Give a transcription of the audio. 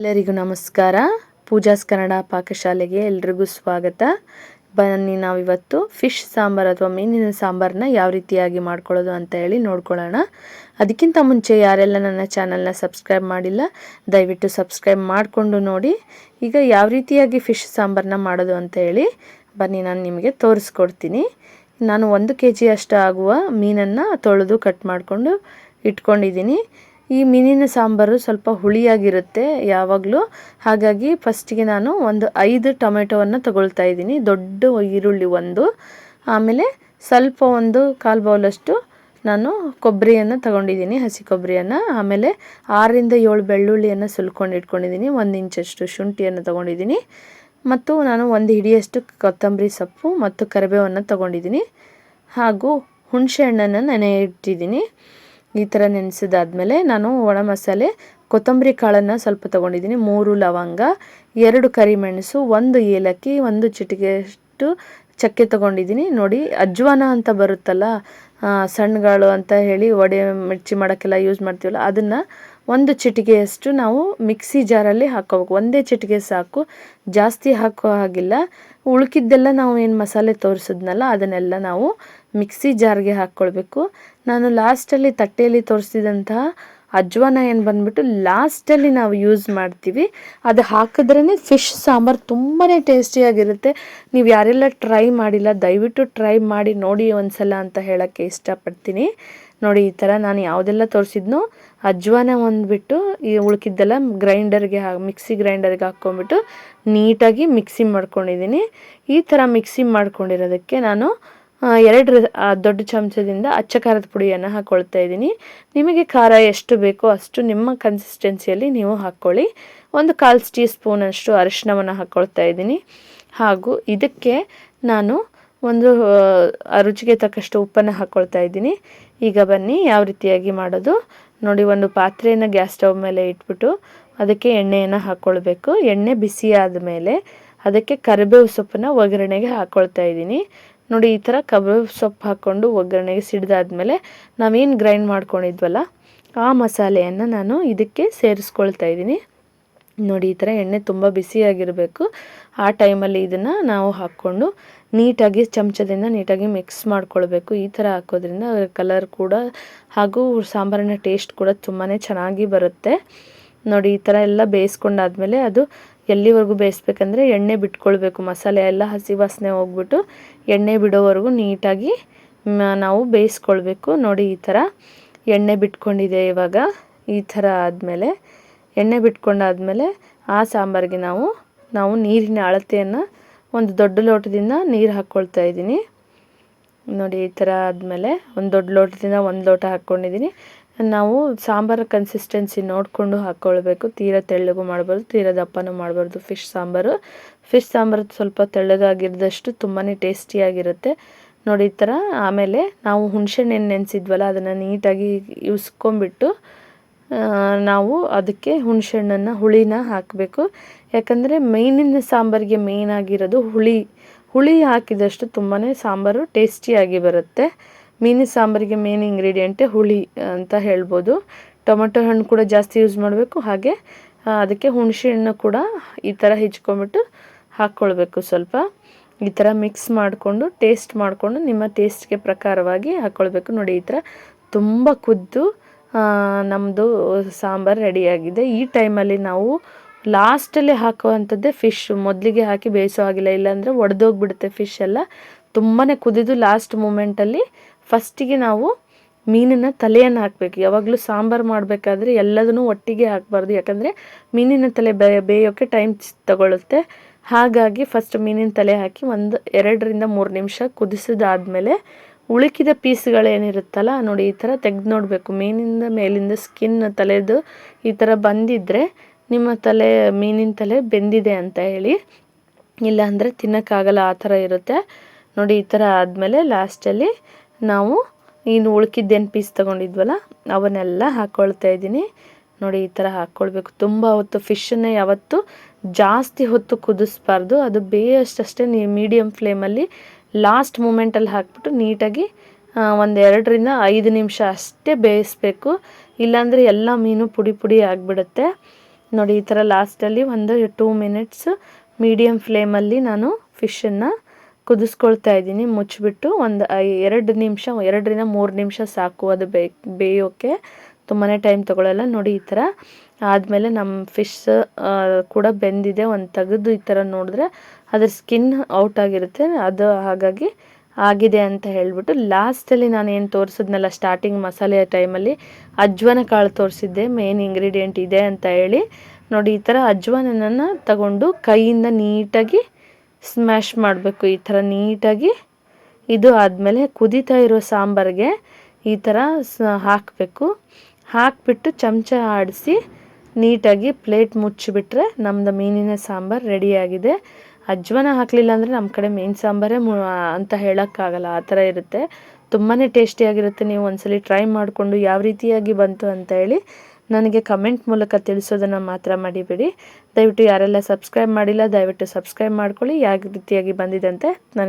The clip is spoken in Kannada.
ಎಲ್ಲರಿಗೂ ನಮಸ್ಕಾರ. ಪೂಜಾಸ್ ಕನ್ನಡ ಪಾಕಶಾಲೆಗೆ ಎಲ್ರಿಗೂ ಸ್ವಾಗತ. ಬನ್ನಿ ನಾವಿವತ್ತು ಫಿಶ್ ಸಾಂಬಾರು ಅಥವಾ ಮೀನಿನ ಸಾಂಬಾರನ್ನ ಯಾವ ರೀತಿಯಾಗಿ ಮಾಡ್ಕೊಳ್ಳೋದು ಅಂತ ಹೇಳಿ ನೋಡ್ಕೊಳ್ಳೋಣ. ಅದಕ್ಕಿಂತ ಮುಂಚೆ ಯಾರೆಲ್ಲ ನನ್ನ ಚಾನಲ್ನ ಸಬ್ಸ್ಕ್ರೈಬ್ ಮಾಡಿಲ್ಲ ದಯವಿಟ್ಟು ಸಬ್ಸ್ಕ್ರೈಬ್ ಮಾಡಿಕೊಂಡು ನೋಡಿ. ಈಗ ಯಾವ ರೀತಿಯಾಗಿ ಫಿಶ್ ಸಾಂಬಾರನ್ನ ಮಾಡೋದು ಅಂತ ಹೇಳಿ ಬನ್ನಿ ನಾನು ನಿಮಗೆ ತೋರಿಸ್ಕೊಡ್ತೀನಿ. ನಾನು 1 kg ಅಷ್ಟು ಆಗುವ ಮೀನನ್ನು ತೊಳೆದು ಕಟ್ ಮಾಡಿಕೊಂಡು ಇಟ್ಕೊಂಡಿದ್ದೀನಿ. ಈ ಮೀನಿನ ಸಾಂಬಾರು ಸ್ವಲ್ಪ ಹುಳಿಯಾಗಿರುತ್ತೆ ಯಾವಾಗಲೂ. ಹಾಗಾಗಿ ಫಸ್ಟಿಗೆ ನಾನು ಒಂದು 5 ಟೊಮೆಟೊವನ್ನು ತಗೊಳ್ತಾ ಇದ್ದೀನಿ. ದೊಡ್ಡ ಈರುಳ್ಳಿ ಒಂದು, ಆಮೇಲೆ ಸ್ವಲ್ಪ ಒಂದು 1/4 ಬೌಲಷ್ಟು ನಾನು ಕೊಬ್ಬರಿಯನ್ನು ತಗೊಂಡಿದ್ದೀನಿ, ಹಸಿ ಕೊಬ್ಬರಿಯನ್ನು. ಆಮೇಲೆ 6ರಿಂದ 7 ಬೆಳ್ಳುಳ್ಳಿಯನ್ನು ಸುಲ್ಕೊಂಡು ಇಟ್ಕೊಂಡಿದ್ದೀನಿ. 1 ಇಂಚಷ್ಟು ಶುಂಠಿಯನ್ನು ತಗೊಂಡಿದ್ದೀನಿ. ಮತ್ತು ನಾನು 1 ಹಿಡಿಯಷ್ಟು ಕೊತ್ತಂಬರಿ ಸೊಪ್ಪು ಮತ್ತು ಕರಿಬೇವನ್ನು ತಗೊಂಡಿದ್ದೀನಿ. ಹಾಗೂ ಹುಣಸೆ ಹಣ್ಣನ್ನು ನೆನೆ ಇಟ್ಟಿದ್ದೀನಿ. ಈ ಥರ ನೆನೆಸಿದಾದ್ಮೇಲೆ ನಾನು ಒಣ ಮಸಾಲೆ ಕೊತ್ತಂಬರಿ ಕಾಳನ್ನು ಸ್ವಲ್ಪ ತೊಗೊಂಡಿದ್ದೀನಿ, 3 ಲವಂಗ, 2 ಕರಿಮೆಣಸು, 1 ಏಲಕ್ಕಿ, 1 ಚಿಟಿಕೆಯಷ್ಟು ಚಕ್ಕೆ ತೊಗೊಂಡಿದ್ದೀನಿ. ನೋಡಿ, ಅಜ್ವಾನ ಅಂತ ಬರುತ್ತಲ್ಲ, ಸಣ್ಣಗಾಳು ಅಂತ ಹೇಳಿ ವಡೆ ಮಿರ್ಚಿ ಮಾಡೋಕ್ಕೆಲ್ಲ ಯೂಸ್ ಮಾಡ್ತೀವಲ್ಲ, ಅದನ್ನು 1 ಚಿಟಿಕೆಯಷ್ಟು ನಾವು ಮಿಕ್ಸಿ ಜಾರಲ್ಲಿ ಹಾಕ್ಕೋಬೇಕು. 1 ಚಿಟಿಕೆ ಸಾಕು, ಜಾಸ್ತಿ ಹಾಕೋ ಹಾಗಿಲ್ಲ. ಉಳ್ಕಿದ್ದೆಲ್ಲ ನಾವು ಏನು ಮಸಾಲೆ ತೋರಿಸಿದ್ನಲ್ಲ ಅದನ್ನೆಲ್ಲ ನಾವು ಮಿಕ್ಸಿ ಜಾರ್ಗೆ ಹಾಕ್ಕೊಳ್ಬೇಕು. ನಾನು ಲಾಸ್ಟಲ್ಲಿ ತಟ್ಟೆಯಲ್ಲಿ ತೋರಿಸಿದಂತಹ ಅಜ್ವಾನ ಏನು ಬಂದ್ಬಿಟ್ಟು ಲಾಸ್ಟಲ್ಲಿ ನಾವು ಯೂಸ್ ಮಾಡ್ತೀವಿ. ಅದು ಹಾಕಿದ್ರೇ ಫಿಶ್ ಸಾಂಬಾರು ತುಂಬಾ ಟೇಸ್ಟಿಯಾಗಿರುತ್ತೆ. ನೀವು ಯಾರೆಲ್ಲ ಟ್ರೈ ಮಾಡಿಲ್ಲ ದಯವಿಟ್ಟು ಟ್ರೈ ಮಾಡಿ ನೋಡಿ ಒಂದ್ಸಲ ಅಂತ ಹೇಳೋಕ್ಕೆ ಇಷ್ಟಪಡ್ತೀನಿ. ನೋಡಿ, ಈ ಥರ ನಾನು ಯಾವುದೆಲ್ಲ ತೋರಿಸಿದ್ನೋ ಅಜ್ವಾನ ಒಂದ್ಬಿಟ್ಟು ಈ ಉಳ್ಕಿದ್ದೆಲ್ಲ ಮಿಕ್ಸಿ ಗ್ರೈಂಡರ್ಗೆ ಹಾಕ್ಕೊಂಬಿಟ್ಟು ನೀಟಾಗಿ ಮಿಕ್ಸಿ ಮಾಡ್ಕೊಂಡಿದ್ದೀನಿ. ಈ ಥರ ಮಿಕ್ಸಿ ಮಾಡ್ಕೊಂಡಿರೋದಕ್ಕೆ ನಾನು 2 ದೊಡ್ಡ ಚಮಚದಿಂದ ಅಚ್ಚ ಖಾರದ ಪುಡಿಯನ್ನು ಹಾಕ್ಕೊಳ್ತಾ ಇದ್ದೀನಿ. ನಿಮಗೆ ಖಾರ ಎಷ್ಟು ಬೇಕೋ ಅಷ್ಟು ನಿಮ್ಮ ಕನ್ಸಿಸ್ಟೆನ್ಸಿಯಲ್ಲಿ ನೀವು ಹಾಕ್ಕೊಳ್ಳಿ. 1/4 ಟೀ ಸ್ಪೂನಷ್ಟು ಅರಿಶಿಣವನ್ನು ಹಾಕ್ಕೊಳ್ತಾ ಇದ್ದೀನಿ. ಹಾಗೂ ಇದಕ್ಕೆ ನಾನು ರುಚಿಗೆ ತಕ್ಕಷ್ಟು ಉಪ್ಪನ್ನು ಹಾಕ್ಕೊಳ್ತಾ ಇದ್ದೀನಿ. ಈಗ ಬನ್ನಿ ಯಾವ ರೀತಿಯಾಗಿ ಮಾಡೋದು ನೋಡಿ. ಒಂದು ಪಾತ್ರೆಯನ್ನು ಗ್ಯಾಸ್ ಸ್ಟವ್ ಮೇಲೆ ಇಟ್ಬಿಟ್ಟು ಅದಕ್ಕೆ ಎಣ್ಣೆಯನ್ನು ಹಾಕ್ಕೊಳ್ಬೇಕು. ಎಣ್ಣೆ ಬಿಸಿ ಆದಮೇಲೆ ಅದಕ್ಕೆ ಕರಿಬೇವು ಸೊಪ್ಪನ್ನು ಒಗ್ಗರಣೆಗೆ ಹಾಕ್ಕೊಳ್ತಾ ಇದ್ದೀನಿ. ನೋಡಿ, ಈ ಥರ ಕರಿಬೇವು ಸೊಪ್ಪು ಹಾಕ್ಕೊಂಡು ಒಗ್ಗರಣೆಗೆ ಸಿಡಿದಾದ್ಮೇಲೆ ನಾವೇನು ಗ್ರೈಂಡ್ ಮಾಡ್ಕೊಂಡಿದ್ವಲ್ಲ ಆ ಮಸಾಲೆಯನ್ನು ನಾನು ಇದಕ್ಕೆ ಸೇರಿಸ್ಕೊಳ್ತಾ ಇದ್ದೀನಿ. ನೋಡಿ, ಈ ಥರ ಎಣ್ಣೆ ತುಂಬ ಬಿಸಿಯಾಗಿರಬೇಕು. ಆ ಟೈಮಲ್ಲಿ ಇದನ್ನು ನಾವು ಹಾಕ್ಕೊಂಡು ನೀಟಾಗಿ ಚಮಚದಿಂದ ನೀಟಾಗಿ ಮಿಕ್ಸ್ ಮಾಡ್ಕೊಳ್ಬೇಕು. ಈ ಥರ ಹಾಕೋದ್ರಿಂದ ಕಲರ್ ಕೂಡ ಹಾಗೂ ಸಾಂಬಾರಿನ ಟೇಸ್ಟ್ ಕೂಡ ತುಂಬಾ ಚೆನ್ನಾಗಿ ಬರುತ್ತೆ. ನೋಡಿ, ಈ ಥರ ಎಲ್ಲ ಬೇಯಿಸ್ಕೊಂಡಾದ್ಮೇಲೆ ಅದು ಎಲ್ಲಿವರೆಗೂ ಬೇಯಿಸ್ಬೇಕಂದ್ರೆ ಎಣ್ಣೆ ಬಿಟ್ಕೊಳ್ಬೇಕು. ಮಸಾಲೆ ಎಲ್ಲ ಹಸಿ ವಾಸನೆ ಹೋಗ್ಬಿಟ್ಟು ಎಣ್ಣೆ ಬಿಡೋವರೆಗೂ ನೀಟಾಗಿ ನಾವು ಬೇಯಿಸ್ಕೊಳ್ಬೇಕು. ನೋಡಿ, ಈ ಥರ ಎಣ್ಣೆ ಬಿಟ್ಕೊಂಡಿದೆ. ಇವಾಗ ಈ ಥರ ಆದಮೇಲೆ ಎಣ್ಣೆ ಬಿಟ್ಕೊಂಡಾದ್ಮೇಲೆ ಆ ಸಾಂಬಾರಿಗೆ ನಾವು ನೀರಿನ ಅಳತೆಯನ್ನು ಒಂದು ದೊಡ್ಡ ಲೋಟದಿಂದ ನೀರು ಹಾಕ್ಕೊಳ್ತಾ ಇದ್ದೀನಿ. ನೋಡಿ, ಈ ಥರ ಆದಮೇಲೆ ಒಂದು ದೊಡ್ಡ ಲೋಟದಿಂದ 1 ಲೋಟ ಹಾಕ್ಕೊಂಡಿದ್ದೀನಿ. ನಾವು ಸಾಂಬಾರು ಕನ್ಸಿಸ್ಟೆನ್ಸಿ ನೋಡಿಕೊಂಡು ಹಾಕ್ಕೊಳ್ಬೇಕು. ತೀರಾ ತೆಳ್ಳಗೂ ಮಾಡಬಾರ್ದು, ತೀರಾ ದಪ್ಪನೂ ಮಾಡಬಾರ್ದು. ಫಿಶ್ ಸಾಂಬಾರು ಸ್ವಲ್ಪ ತೆಳ್ಳಗಾಗಿದ್ದಷ್ಟು ತುಂಬಾ ಟೇಸ್ಟಿಯಾಗಿರುತ್ತೆ. ನೋಡಿ, ಈ ಥರ. ಆಮೇಲೆ ನಾವು ಹುಣಸೆಹಣ್ಣು ನೆನೆಸಿದ್ವಲ್ಲ ಅದನ್ನು ನೀಟಾಗಿ ಇವ್ಸ್ಕೊಂಬಿಟ್ಟು ನಾವು ಅದಕ್ಕೆ ಹುಣಸೆಹಣ್ಣನ್ನು ಹುಳಿನ ಹಾಕಬೇಕು. ಯಾಕಂದರೆ ಮೀನಿನ ಸಾಂಬಾರಿಗೆ ಮೇಯ್ನ್ ಆಗಿರೋದು ಹುಳಿ ಹಾಕಿದಷ್ಟು ತುಂಬಾ ಸಾಂಬಾರು ಟೇಸ್ಟಿಯಾಗಿ ಬರುತ್ತೆ. ಮೀನಿನ ಸಾಂಬಾರಿಗೆ ಮೇನ್ ಇಂಗ್ರೀಡಿಯೆಂಟೇ ಹುಳಿ ಅಂತ ಹೇಳ್ಬೋದು. ಟೊಮೆಟೊ ಹಣ್ಣು ಕೂಡ ಜಾಸ್ತಿ ಯೂಸ್ ಮಾಡಬೇಕು. ಹಾಗೆ ಅದಕ್ಕೆ ಹುಣಸೆ ಹಣ್ಣು ಕೂಡ ಈ ಥರ ಹೆಚ್ಕೊಂಬಿಟ್ಟು ಹಾಕ್ಕೊಳ್ಬೇಕು. ಸ್ವಲ್ಪ ಈ ಥರ ಮಿಕ್ಸ್ ಮಾಡಿಕೊಂಡು ಟೇಸ್ಟ್ ಮಾಡಿಕೊಂಡು ನಿಮ್ಮ ಟೇಸ್ಟ್ಗೆ ಪ್ರಕಾರವಾಗಿ ಹಾಕ್ಕೊಳ್ಬೇಕು. ನೋಡಿ, ಈ ಥರ ತುಂಬ ಕುದ್ದು ನಮ್ಮದು ಸಾಂಬಾರು ರೆಡಿಯಾಗಿದೆ. ಈ ಟೈಮಲ್ಲಿ ನಾವು ಲಾಸ್ಟಲ್ಲಿ ಹಾಕುವಂಥದ್ದೇ ಫಿಶ್. ಮೊದಲಿಗೆ ಹಾಕಿ ಬೇಯಿಸೋ ಆಗಿಲ್ಲ, ಇಲ್ಲಾಂದರೆ ಒಡೆದೋಗ್ಬಿಡುತ್ತೆ ಫಿಶ್ ಎಲ್ಲ. ತುಂಬಾ ಕುದಿದು ಲಾಸ್ಟ್ ಮೂಮೆಂಟಲ್ಲಿ ಫಸ್ಟಿಗೆ ನಾವು ಮೀನಿನ ತಲೆಯನ್ನು ಹಾಕಬೇಕು. ಯಾವಾಗಲೂ ಸಾಂಬಾರು ಮಾಡಬೇಕಾದ್ರೆ ಎಲ್ಲದನ್ನೂ ಒಟ್ಟಿಗೆ ಹಾಕಬಾರ್ದು. ಯಾಕಂದರೆ ಮೀನಿನ ತಲೆ ಬೇಯೋಕ್ಕೆ ಟೈಮ್ ತಗೊಳ್ಳುತ್ತೆ. ಹಾಗಾಗಿ ಫಸ್ಟ್ ಮೀನಿನ ತಲೆ ಹಾಕಿ 2ರಿಂದ 3 ನಿಮಿಷ ಕುದಿಸಿದಾದ್ಮೇಲೆ ಉಳುಕಿದ ಪೀಸ್ಗಳೇನಿರುತ್ತಲ್ಲ ನೋಡಿ, ಈ ಥರ ತೆಗೆದು ನೋಡಬೇಕು. ಮೀನಿಂದ ಮೇಲಿಂದ ಸ್ಕಿನ್ ತಲೆದು ಈ ಥರ ಬಂದಿದ್ದರೆ ನಿಮ್ಮ ಮೀನಿನ ತಲೆ ಬೆಂದಿದೆ ಅಂತ ಹೇಳಿ. ಇಲ್ಲಾಂದರೆ ತಿನ್ನೋಕ್ಕಾಗಲ್ಲ, ಆ ಥರ ಇರುತ್ತೆ. ನೋಡಿ, ಈ ಥರ ಆದಮೇಲೆ ಲಾಸ್ಟಲ್ಲಿ ನಾವು ಇನ್ನು ಉಳ್ಕಿದ್ದೇನು ಪೀಸ್ ತೊಗೊಂಡಿದ್ವಲ್ಲ ಅವನ್ನೆಲ್ಲ ಹಾಕ್ಕೊಳ್ತಾ ಇದ್ದೀನಿ. ನೋಡಿ, ಈ ಥರ ಹಾಕ್ಕೊಳ್ಬೇಕು. ತುಂಬ ಹೊತ್ತು ಫಿಶನ್ನು ಯಾವತ್ತೂ ಜಾಸ್ತಿ ಹೊತ್ತು ಕುದಿಸ್ಬಾರ್ದು. ಅದು ಬೇಯೋಷ್ಟಷ್ಟೇ ಮೀಡಿಯಮ್ ಫ್ಲೇಮಲ್ಲಿ ಲಾಸ್ಟ್ ಮೂಮೆಂಟಲ್ಲಿ ಹಾಕ್ಬಿಟ್ಟು ನೀಟಾಗಿ 2ರಿಂದ 5 ನಿಮಿಷ ಅಷ್ಟೇ ಬೇಯಿಸ್ಬೇಕು. ಇಲ್ಲಾಂದರೆ ಎಲ್ಲ ಮೀನು ಪುಡಿ ಆಗಿಬಿಡುತ್ತೆ. ನೋಡಿ ಈ ಥರ ಲಾಸ್ಟಲ್ಲಿ ಒಂದು 2 ಮಿನಿಟ್ಸ್ ಮೀಡಿಯಮ್ ಫ್ಲೇಮಲ್ಲಿ ನಾನು ಫಿಶನ್ನು ಕುದಿಸ್ಕೊಳ್ತಾ ಇದ್ದೀನಿ. ಮುಚ್ಚಿಬಿಟ್ಟು ಒಂದು 2 ನಿಮಿಷ, 2ರಿಂದ 3 ನಿಮಿಷ ಸಾಕು ಅದು ಬೇಯೋಕ್ಕೆ, ತುಂಬಾ ಟೈಮ್ ತೊಗೊಳ್ಳಲ್ಲ. ನೋಡಿ ಈ ಥರ ಆದಮೇಲೆ ನಮ್ಮ ಫಿಶ್ ಕೂಡ ಬೆಂದಿದೆ. ಒಂದು ತೆಗೆದು ಈ ಥರ ನೋಡಿದ್ರೆ ಅದ್ರ ಸ್ಕಿನ್ ಔಟ್ ಆಗಿರುತ್ತೆ, ಅದು ಹಾಗಾಗಿ ಆಗಿದೆ ಅಂತ ಹೇಳಿಬಿಟ್ಟು ಲಾಸ್ಟಲ್ಲಿ ನಾನು ಏನು ತೋರಿಸಿದ್ನಲ್ಲ ಸ್ಟಾರ್ಟಿಂಗ್ ಮಸಾಲೆಯ ಟೈಮಲ್ಲಿ ಅಜ್ವಾನ ಕಾಳು ತೋರಿಸಿದ್ದೆ, ಮೇನ್ ಇಂಗ್ರೀಡಿಯೆಂಟ್ ಇದೆ ಅಂತ ಹೇಳಿ. ನೋಡಿ ಈ ಥರ ಅಜ್ವಾನನ್ನು ತಗೊಂಡು ಕೈಯಿಂದ ನೀಟಾಗಿ ಸ್ಮ್ಯಾಶ್ ಮಾಡಬೇಕು, ಈ ಥರ ನೀಟಾಗಿ. ಇದು ಆದಮೇಲೆ ಕುದೀತಾ ಇರೋ ಸಾಂಬಾರಿಗೆ ಈ ಥರ ಹಾಕಬೇಕು. ಹಾಕಿಬಿಟ್ಟು ಚಮಚ ಆಡಿಸಿ ನೀಟಾಗಿ ಪ್ಲೇಟ್ ಮುಚ್ಚಿಬಿಟ್ರೆ ನಮ್ಮದು ಮೀನಿನ ಸಾಂಬಾರು ರೆಡಿಯಾಗಿದೆ. ಅಜ್ವಾನ ಹಾಕಲಿಲ್ಲ ಅಂದರೆ ನಮ್ಮ ಕಡೆ ಮೀನು ಸಾಂಬಾರೇ ಅಂತ ಹೇಳೋಕ್ಕಾಗಲ್ಲ, ಆ ಥರ ಇರುತ್ತೆ. ತುಂಬಾ ಟೇಸ್ಟಿಯಾಗಿರುತ್ತೆ. ನೀವು ಒಂದ್ಸಲಿ ಟ್ರೈ ಮಾಡಿಕೊಂಡು ಯಾವ ರೀತಿಯಾಗಿ ಬಂತು ಅಂತ ಹೇಳಿ ನನಗೆ ಕಮೆಂಟ್ ಮೂಲಕ ತಿಳಿಸೋದನ್ನು ಮಾತ್ರ ಮರಿಬೇಡಿ. ದಯವಿಟ್ಟು ಯಾರೆಲ್ಲ ಸಬ್ಸ್ಕ್ರೈಬ್ ಮಾಡಿಲ್ಲ ದಯವಿಟ್ಟು ಸಬ್ಸ್ಕ್ರೈಬ್ ಮಾಡ್ಕೊಳ್ಳಿ. ಯಾವ ರೀತಿಯಾಗಿ ಬಂದಿದೆ ಅಂತ ನನಗೆ